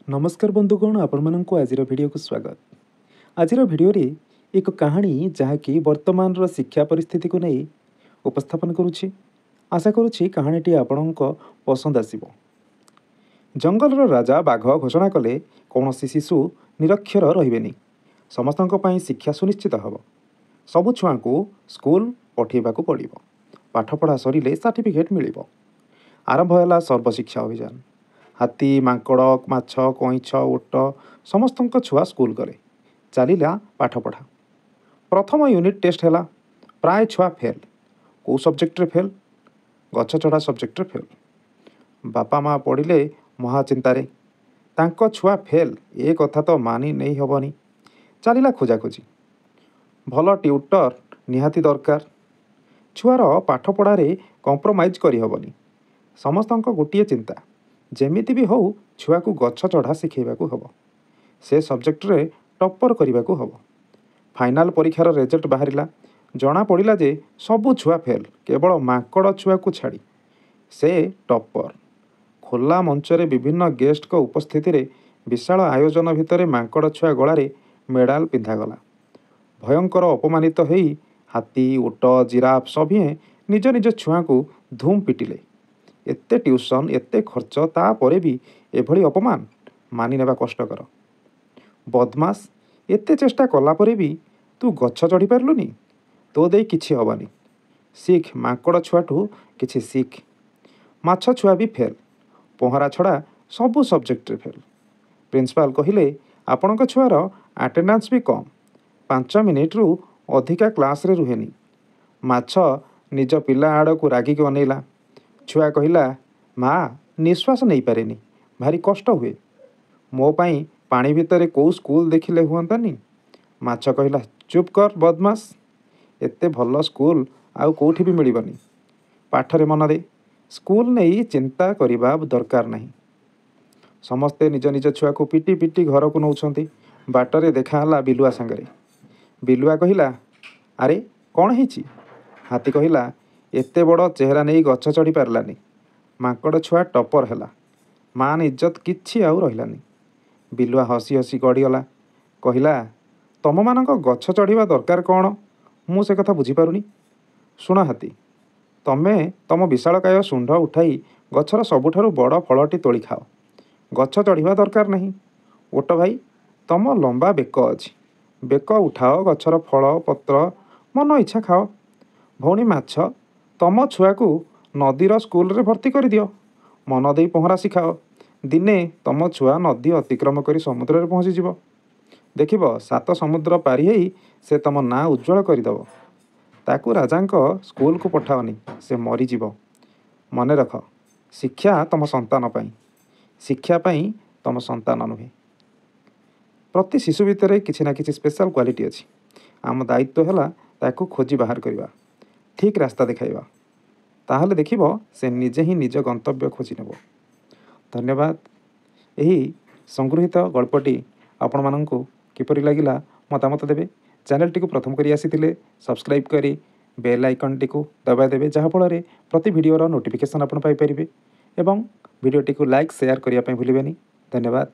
नमस्कार बंधुगण आपण मानक आज भिडियो को स्वागत। आज भिडियो रे एक कहानी जहाँकि वर्तमान शिक्षा परिस्थिति को नहीं उपस्थापन करुछि। आशा करुछि कहानीटी आपणक पसंद आसिबो। जंगल राजा बाघ घोषणा कले कौन शिशु निरक्षर रहिबेनी, समस्तक पई शिक्षा सुनिश्चित हब। सबु छुआ को स्कूल पठेबाकू पड़िबो, पाठपढ़ा सरिले सर्टिफिकेट मिलिबो। आरंभ होला सर्वशिक्षा अभियान। हाथी मांकड़ माछ कईछ ओट समस्त छुआ स्कूल गले, चलिला पाठपढ़ा। प्रथम यूनिट टेस्ट है, प्राय छुआ फेल। कौ सब्जेक्ट फेल? गछ चढ़ा सब्जेक्ट फेल। बापा माँ पढ़िले महाचिंतारे, तांको छुआ फेल ए कथा तो मानी नहीं हबनी। चलिला खोजाखोजी। भल ट्यूटर निहाती दरकार। छुआर पाठपढ़ारे कंप्रोमाइज करी हबनी। समस्तक गोटे चिंता, जेमिति भी हो छुआ को गछ चढ़ा शिखेबाकू हब, से सब्जेक्ट रे टप्पर करबाकू हब। फाइनाल परीक्षार रिजल्ट बाहरिला, जना पड़िला जे सबु छुआ फेल, केवल मांकड़ छुआ को छाड़ी से टप्पर। खोला मंचरे विभिन्न गेस्ट को उपस्थिति रे विशाल आयोजन भितर मांकड़ छुआ गलारे मेडाल पिंधागला। भयंकर अपमानित होई हाथी ओट जिराफ सभिए निज निज छुआ को धूम पिटिले। एते ट्यूशन एते खर्च तापरे भी एभली अपमान मानि नेबा कष्टकर। बदमाश, एते चेष्टा कला परे भी तू गछ चढ़ी पारलुनी, तो दे किछि हबानी। सीख मांकड़ छुआठू किछि सीख। माछ छुआ भी फेल, पहरा छड़ा सबु सब्जेक्ट फेल। प्रिंसिपाल कहिले आपणक छुआर अटेंडेंस भी कम, 5 मिनिट रु अधिका क्लास रे रुहेनी। माछ निज पिला आड़ को रागिक अनेला। छुआ कहिला, माँ निश्वास नहीं पारेनी, भारी कष्ट हुए। मो पाई पानी भितर कौ स्कूल देखिले हुअंतानी। माछ कहिला, चुप कर बदमाश, एते भल स्कूल आउ कोठी भी मिलबनी। पाठरे मन दे, स्कूल नहीं चिंता करिबा दरकार नहीं। समस्ते निज निज छुआ को पिटी पिटी घर को नौछंती। बाटरे देखाला बिलुआ सांगरे। बिलुआ कहिला, अरे कौन हिची? हाथी कहिला, एते बड़ चेहरा नहीं गछ चढ़ी पारलानी। मांकड़ छुआ टपर हैला, मान इज्जत किछि आउ रहिलानी। बिलुआ हसी हसी गड़ीगला, कहिला, तम मानक गछ चढ़ीबा दरकार कौन? मु से कथा बुझी पारुनी। शुण हाथी, तमे तम विशालकाय शुंढ उठाई गछर सबुठारु बड़ फलटी तोली खाओ, गछ चढ़ीबा दरकार नहीं। ओट भाई, तम लंबा बेक अछि, बेक उठाओ, गछर फल पत्र मन इच्छा खाओ। भौणी माछ, तम छुआ को नदीर स्कूल रे भर्ती कर दियो, मन दे पहरा शिखाओ। दिने तम छुआ नदी अतिक्रम कर समुद्र रे पहुँची जीव। देखिब 7 समुद्र पारी होई से तम ना उज्जवल करदेव। ताकू राजांक स्कूल को पठाओनी, से मरीजीव। मन रख, शिक्षा तम संतान पाई, शिक्षा पाई तम संतान नुहे। प्रति शिशु भितर किछि ना किछि स्पेशल क्वालिटी अछि। आम दायित्व है ताकू खोजी बाहर करवा, ठीक रास्ता देखाइबा। ताहले देखिब से निजे ही निज गंतव्य खोजी नेब। धन्यवाद। यही संगृहित गल्पटी आपण मानंकु किपरि लागिला मतामत देबे। चैनल टी को प्रथम करी आसीथिले सब्सक्राइब करी बेल आइकन टी को दबा देबे, जहाँ फल रे प्रति वीडियो रो नोटिफिकेशन आपण पाई परिबे। एवं वीडियो टी को लाइक शेयर करिया पई भूलिबेनी। धन्यवाद।